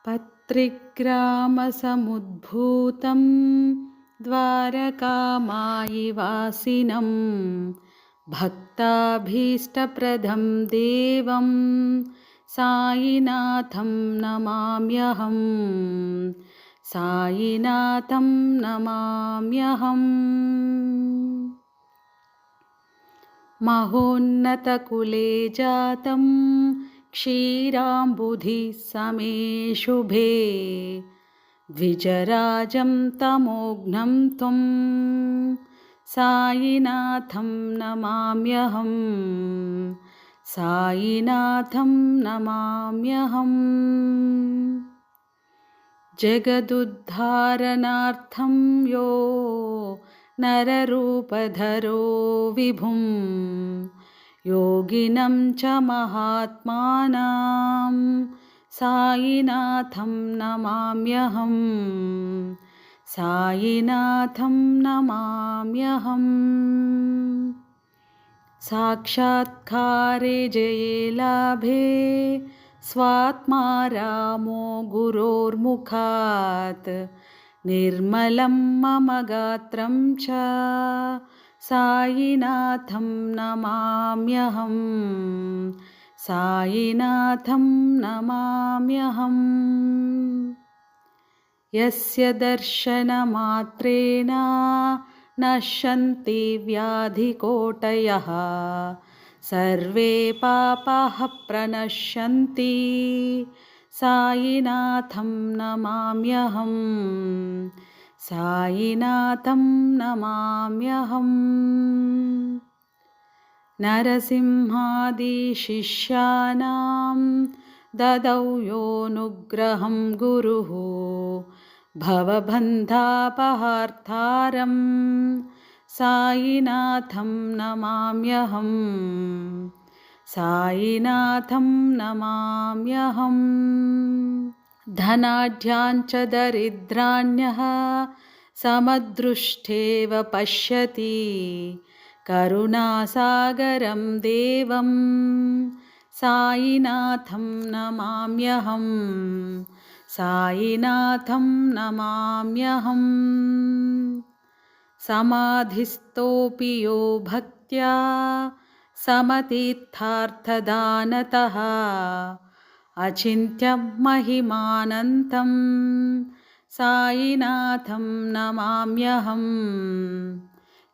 पत्रिग्रामसमुद्भूतं द्वारकामायिवासिनं भक्ताभीष्टप्रदं देवं सायिनाथं नमाम्यहं। सायिनाथं नमाम्यहम्। महोन्नतकुले जातं क्षीराम्बुधि समे शुभे द्विजराजं तमोघ्नं त्वं सायिनाथं नमाम्यहम्। सायिनाथं नमाम्यहम्। जगदुद्धारणार्थं यो नररूपधरो विभुं योगिनं च महात्मानां सायिनाथं नमाम्यहम्। सायिनाथं नमाम्यहम्। साक्षात्कारे जये लाभे स्वात्मा रामो गुरोर्मुखात् निर्मलं मम गात्रं च सायिनाथं नमाम्यहम्। सायिनाथं नमाम्यहम्। यस्य दर्शनमात्रेण नश्यन्ति व्याधिकोटयः सर्वे पापाः प्रणश्यन्ति सायिनाथं नमाम्यहम्। सायिनाथं नमाम्यहम्। नरसिंहादिशिष्याणां ददौ योऽनुग्रहं गुरुः भवबन्धापहार्तारं सायिनाथं नमाम्यहम्। सायिनाथं नमाम्यहम्। धनाढ्याञ्च दरिद्राण्यः समदृष्टेव पश्यति करुणासागरं देवं सायिनाथं नमाम्यहम्। सायिनाथं नमाम्यहम्। समाधिस्थोऽपि यो भक्त्या समतीर्थार्थदानतः अचिन्त्यं महिमानन्तं सायिनाथं नमाम्यहम्।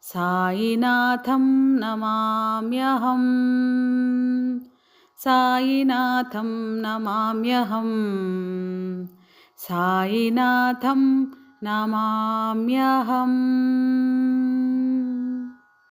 सायिनाथं नमाम्यहम्। सायिनाथं नमाम्यहम्। सायिनाथं नमाम्यहम्।